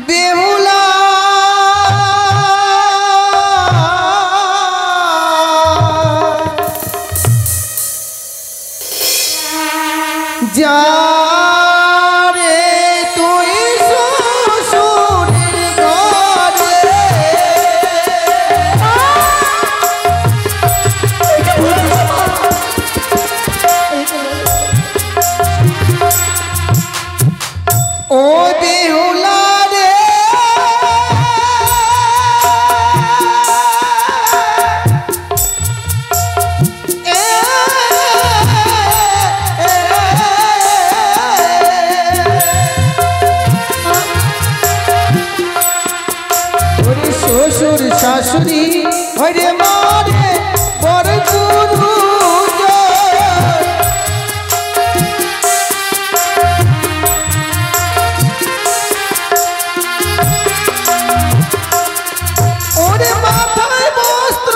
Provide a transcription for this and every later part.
बेहुला जा शाশুড়ি হরে মারে বড় গুরু ওরে মাথায় বস্ত্র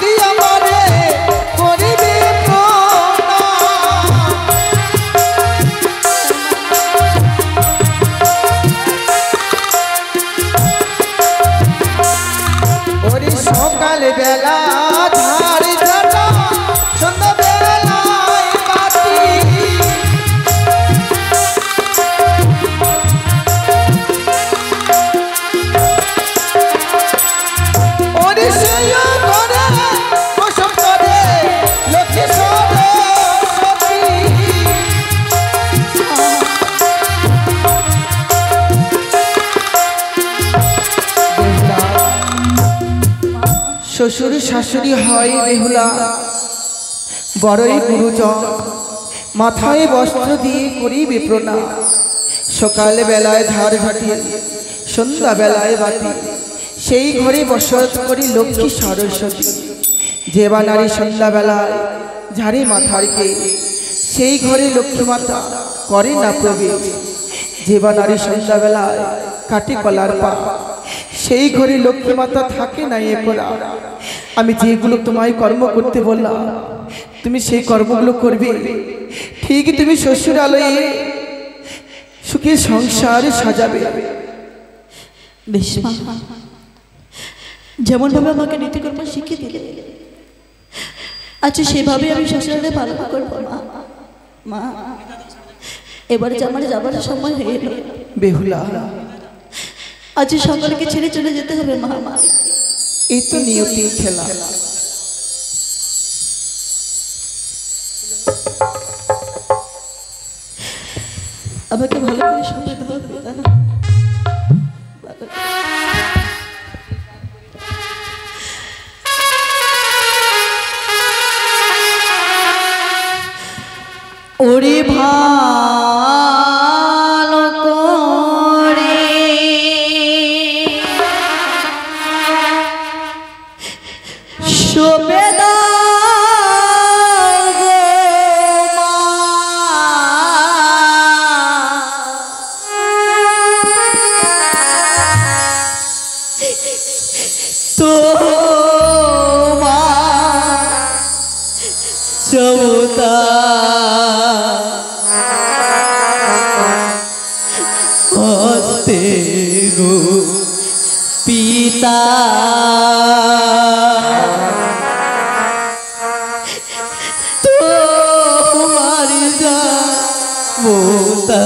দিয়া মারে করিবে সকাল বেলা ঝাড়ি ঝাঁটা সন্ধ্যা বেলায় বাতি ওরে সেয়া করে প্রসব করে লক্ষ্মী সরস্বতী শ্বশুর শাশুড়ি হয় বেহুলা বড়ই গুরুজন মাথায় বস্ত্র দিয়ে করিবে প্রণাম সকাল বেলায় ধার ঘাটি সন্ধ্যা বেলায় বাতি সেই ঘরে বসত করি লক্ষ্মী সরস্বতী যে বা নারী সন্ধ্যা বেলায় ঝাড়ে মাথারকে সেই ঘরে লক্ষ্মী মাতা করে না প্রবেশ যে বা নারী সন্ধ্যা বেলায় কাটে কলার পা সেই ঘরে লক্ষ্মী মাতা থাকে না একরা আমি যেগুলো তোমায় কর্ম করতে বললাম তুমি সেই কর্মগুলো করবে ঠিক তুমি শ্বশুর আলয়ে সুখে সংসার সাজাবে বেশ মা যেমন ভাবে আমাকে নীতিকর্ম শিখিয়ে দিলে আচ্ছা সেভাবে আমি শ্বশুরালয়ে পালন করবো মা এবারে আমার যাবার সময় হয়ে এলো বেহুলা আজ সকলকে ছেড়ে চলে যেতে হবে মা এই তো নিয়তির খেলা আমাকে ভালো করে সময় দেওয়া ওরে ভালো করে শোবেদা তো চৌতা হস্তে গো পিতা তোমার যা মোতা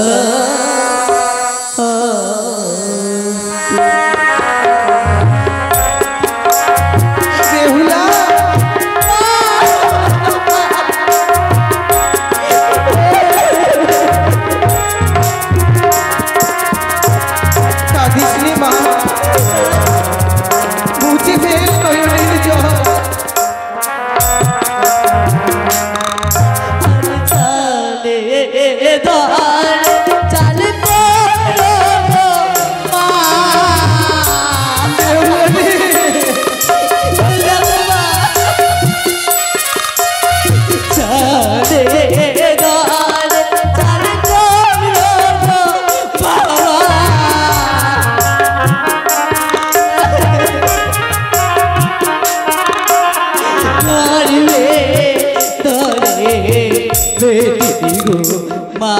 মা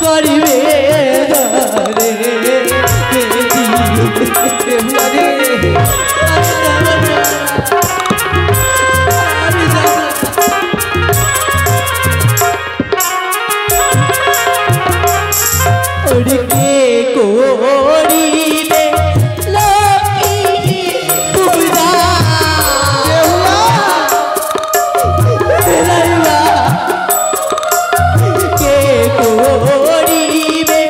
করিবে ওরকে করিবে লক্ষ্মী পূজা বেহুলা কে করিবে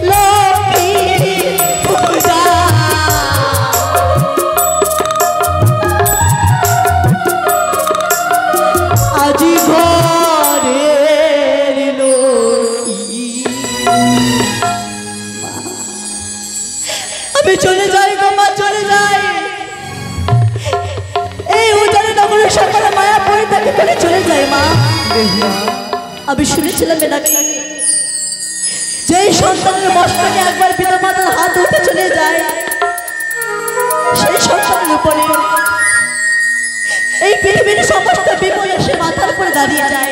লক্ষ্মী পূজা আজি ঘরের লক্ষ্মী আমি চলে যাই গো মা চলে যাই এই উজানে নগরের সকালে মায়া পড়ে থাকে করে চলে যাই মা আমি শুনেছিলাম নাকি যেই সন্তানের মস্তকে একবার পিতা মাতার হাত উঠে চলে যায় সেই সন্তানের উপরে এই পৃথিবীর সমস্ত বিপদ এসে মাথার উপরে দাঁড়িয়ে যায়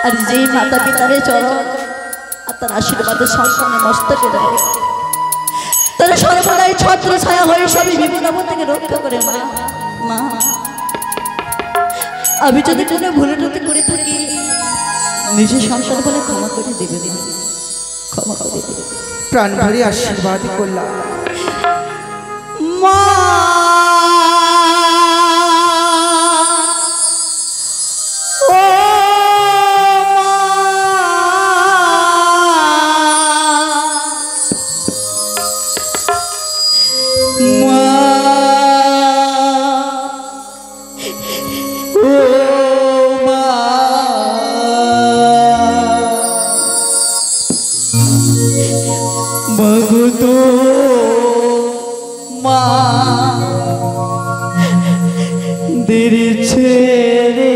আর যেই মাতা পিতারে চরণ আর তার আশীর্বাদে সন্তানের মস্তকে দেয় তারা সর্বদাই ছত্র ছায়া হয়ে সবই বিপদ আপদ থেকে রক্ষা করে মা মা আমি যদি কোনো ভুল টুটি করে থাকি নিজের সংসার বলে ক্ষমা করে দেবে ক্ষমা করে দেবে প্রাণ ভরে আশীর্বাদ করলাম মা ও ভগতো মা দেরি ছেড়ে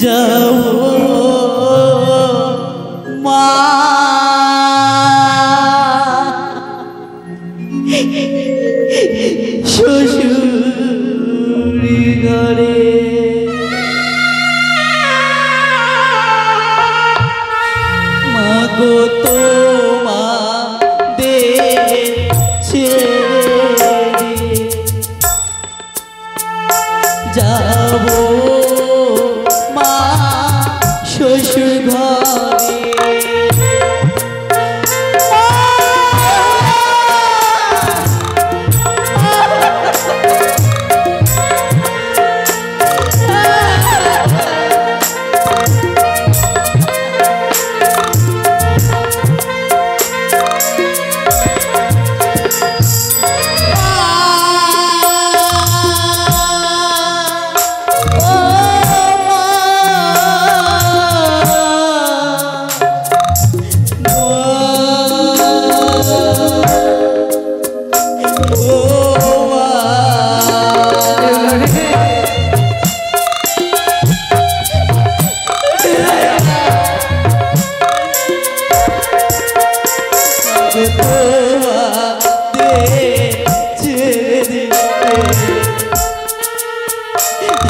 যাও মা শ্বশুরি ঘরে মাগো তোমা দে ছেড়ে যাব মা শ্বশুর ঘরে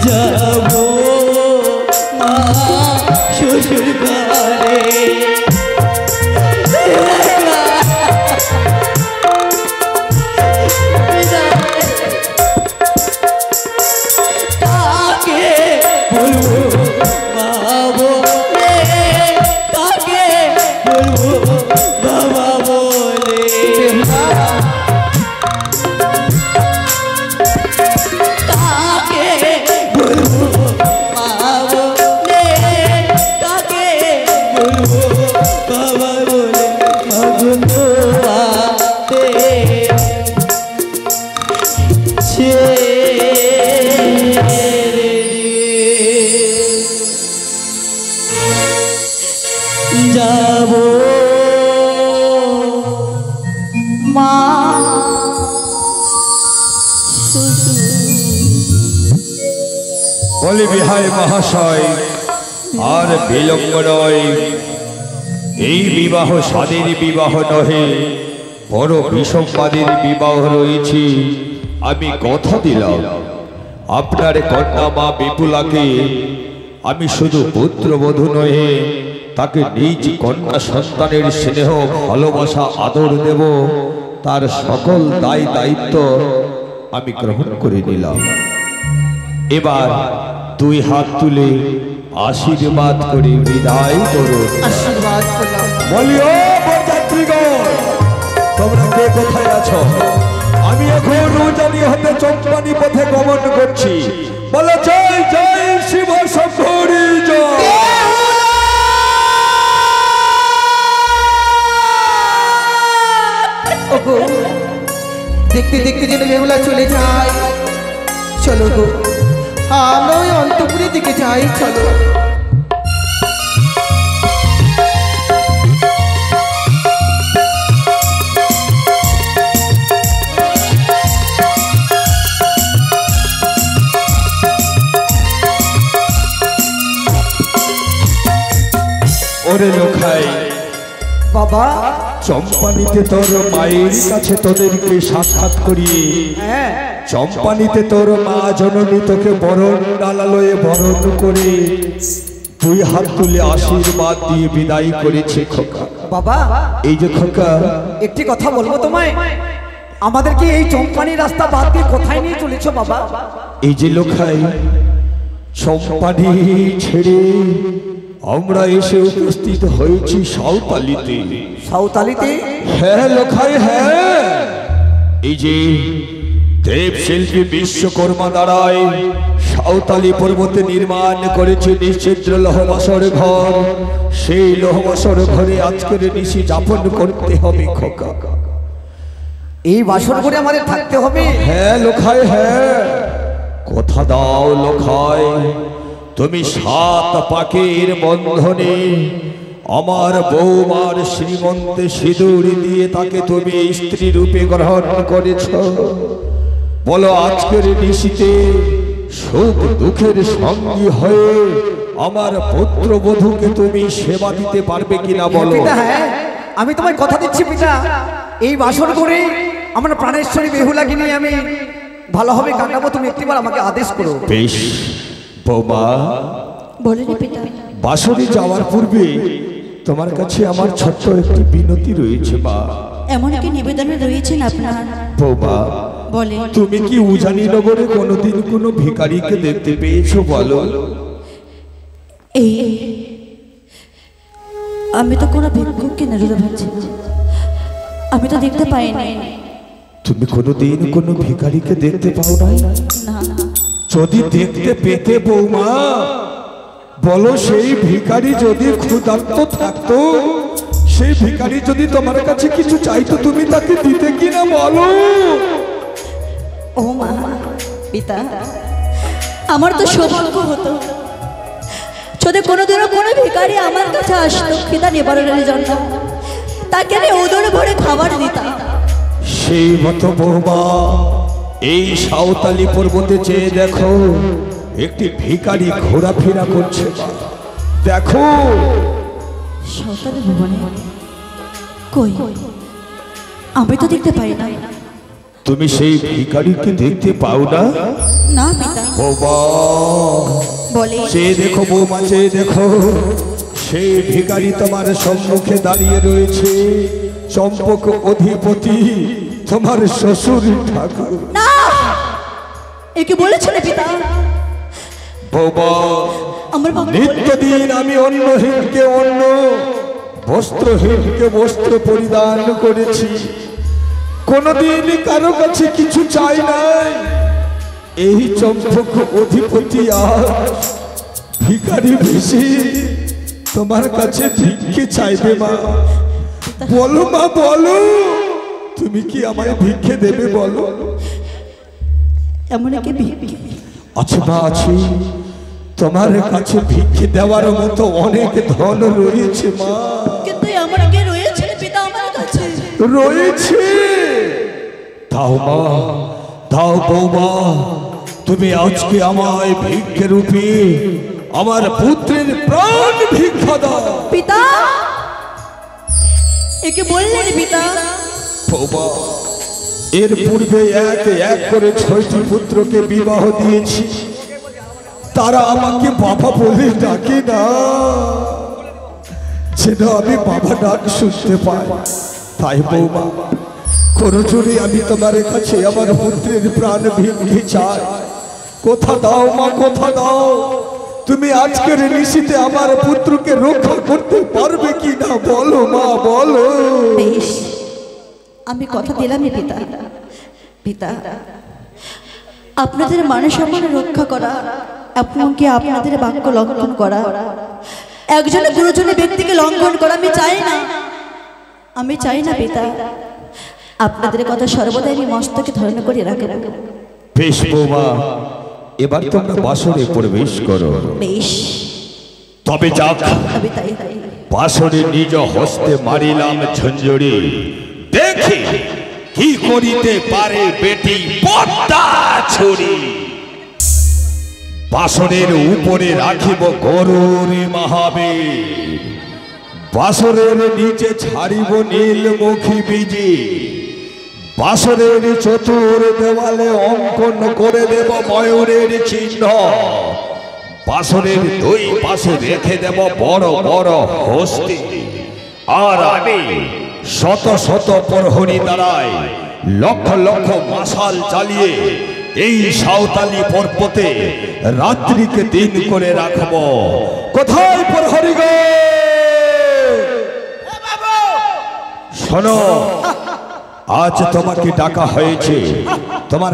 যাবো মা শ্বশুর ঘরে কাকে বলবো মা বলে কাকে বলবো বাবা বলে যাবো মা বলে বিহায় মহাশয় আর বিলম্ব নয় এই বিবাহ স্বাদের বিবাহ নহে বড় বিষমবাদের বিবাহ রয়েছে আমি কথা দিলাম আপনার কন্যা মা বিপুলাকে আমি শুধু পুত্রবধূ নহে তাকে নিজ কন্যা সন্তানের স্নেহ ভালোবাসা আদর দেব তার সকল দায় দায়িত্ব আমি গ্রহণ করে নিলাম। এবার দুই হাত তুলে আশীর্বাদ করে বিদায় করুন। আশীর্বাদ করলাম। বলি ও বরযাত্রীগণ, তোমরা কে কোথায় আছো? আমি এখন রোজানি হতে চম্পানি পথে গমন করছি। বলো জয় জয় শিব শঙ্করী জয়। ওগো, দেখতে দেখতে যেন বেহুলা চলে যায়। চলো গো, আমরা ওই অন্তপুরের দিকে যাই। চলো। ওরে লোখাই বাবা, চম্পানিতে তোর মায়ের কাছে তোদেরকে সাক্ষাৎ করিয়ে হ্যাঁ, চম্পানিতে তোর মা জননী তোকে বরণ ডালালয়ে বরণ করে দুই হাত তুলে আশীর্বাদ দিয়ে বিদায় করেছে খোকা। বাবা, এই যে খোকা, একটি কথা বলবো তোমায়। আমাদেরকে এই চম্পানি রাস্তা বাদ দিয়ে কোথায় নিয়ে চলেছো বাবা? এই যে লোখাই চম্পানি ছেড়ে আমরা এসে উপস্থিত হয়েছি সাঁওতালিতে। সাঁওতালিতে? হ্যাঁ লোখাই, হ্যাঁ। এই যে দেব শিল্পী বিশ্বকর্মা দ্বারাই সাঁওতালি পর্বতে নির্মাণ করেছে নিশ্চিদ্র লোহবাসর ঘর। সেই লোহবাসর ঘরে আজকের নিশি যাপন করতে হবে খোকা। এই বাসর করে আমাদের থাকতে হবে? হ্যাঁ লোখাই, হ্যাঁ। কথা দাও লোখাই, তুমি 7 পাকের বন্ধনে আমার বৌমার শ্রীমন্তে সিঁদুর দিয়ে তাকে তুমি স্ত্রী রূপে গ্রহণ করেছ। বলো আজকের নিশিতে সুখ দুঃখের সঙ্গী হয়ে আমার পুত্রবধূকে তুমি সেবা দিতে পারবে কিনা বলো? পিতা, হ্যাঁ, আমি তোমায় কথা দিচ্ছি পিতা, এই বাসর করে আমরা প্রাণেশ্বরী বেহুলাকে নিয়ে আমি ভালোভাবে কাটাবো। তুমি একটিবার আমাকে আদেশ করো। বেশ বৌমা, বলেনি পিতা। বাসরে যাওয়ার পূর্বে তোমার কাছে আমার ছোট্ট একটি বিনতি রয়েছে মা। এমন কি নিবেদন রয়েছেন আপনার? বৌমা, বলে। তুমি কি উজানি নগরে কোনোদিন কোনো ভিখারিকে দেখতে পেয়েছো বলো? এই আমি তো কোনো ভিক্ষুককে নেরুদা ভাবছি, আমি তো দেখতে পাইনি। তুমি কোনোদিন কোনো ভিখারিকে দেখতে পাও নাই? না। যদি দেখতে পেতে বৌমা, বলো সেই ভিখারি যদি ক্ষুধার্ত থাকতো, সেই ভিখারি যদি তোমার কাছে কিছু চাইতো, তুমি তাকে দিতে কিনা বলো? ও মা, পিতা, আমার তো সৌভাগ্য হতো যদি কোনোদিনও কোনো ভিখারি আমার কাছে আসতো খিদা নিবারণের জন্য, তাকে আমি উদর ভরে খাবার দিতাম। সেই মতো বৌমা, এই সাঁওতালি পর্বতে চেয়ে দেখো, একটি ভিখারি ঘোরাফেরা করছে। দেখো। সাঁওতালি ভুবনে কই? আমি তো দেখতে পাই না। তুমি সেই ভিখারিকে দেখতে পাও না? না পিতা। বৌমা, বলে। চেয়ে দেখো বৌমা, চেয়ে দেখো, সেই ভিখারি তোমার সম্মুখে দাঁড়িয়ে রয়েছে। চম্পক অধিপতি তোমার শ্বশুর ঠাকুর। না, এ কি বলেছেন পিতা? বৌমা, আমার বাবা নিত্যদিন আমি অন্নহীনকে অন্ন, বস্ত্রহীনকে বস্ত্র পরিধান করেছি, কোনদিন কারো কাছে কিছু চাই নাই। এই চম্পক অধিপতি আর ভিখারি বেশি তোমার কাছে ভিক্ষে চাইবে মা। বলো মা, বলো, তুমি কি আমায় ভিক্ষে দেবে বলো? এমন কি ভিক্ষে? আছে মা, আছে। তোমার কাছে ভিক্ষে দেওয়ার মতো অনেক ধন রয়েছে মা। কিন্তু আমার কি রয়েছে পিতা? আমার কাছে রয়েছে। দাও মা, দাও বৌমা, তুমি আজকে আমায় ভিক্ষে রূপে আমার পুত্রের প্রাণ ভিক্ষা দাও। পিতা, একে বললেন পিতা? বৌমা, এর পূর্বে এক এক করে 6টি পুত্রকে বিবাহ দিয়েছি, তারা আমাকে বাবা বলে ডাকে না, যেন আমি বাবা ডাক শুনতে পাই। তাই বৌমা, করজোরে আমি তোমার কাছে আমার পুত্রের প্রাণ ভিক্ষে চাই। কথা দাও মা, কথা দাও, তুমি আজকের নিশীতে আমার পুত্রকে রক্ষা করতে পারবে কি না বলো মা, বলো। বেশ, আমি কথা দিলামই পিতা। পিতা, আপনাদের মান সম্মান রক্ষা করা, এমনকি আপনাদের বাক্য লঙ্ঘন করা, একজনের গুরুজনের ব্যক্তিকে লঙ্ঘন করা আমি চাই না। আমি চাই না পিতা। আপনাদের কথা সর্বদাই আমি মস্তকে ধারণ করে রাখব। বেশ বৌমা, এবার তোমরা বাসরে প্রবেশ করো। বেশ, তবে যাক, তবে তাই বাসরে নিজ হস্তে মারিলাম ঝঞ্ঝরি, দেখি কি করিতে পারে বেটি পদ্মা ছড়ি। বাসরের উপরে রাখিব গরুর মহাবীর, বাসরের নিচে ছাড়িব নীলমুখী বীজি, বাসরের চতুর দেওয়ালে অঙ্কন করে দেব ময়ূরের চিহ্ন, বাসরের দুই পাশে রেখে দেব বড় বড় হস্তি, আর আমি শত শত প্রহরী দ্বারাই লক্ষ লক্ষ মশাল চালিয়ে এই সাঁওতালি পর্বতে রাত্রিকে দিন করে রাখব। কোথায় প্রহরী গো? শোনো, আজ তোমাকে ডাকা হয়েছে। তোমার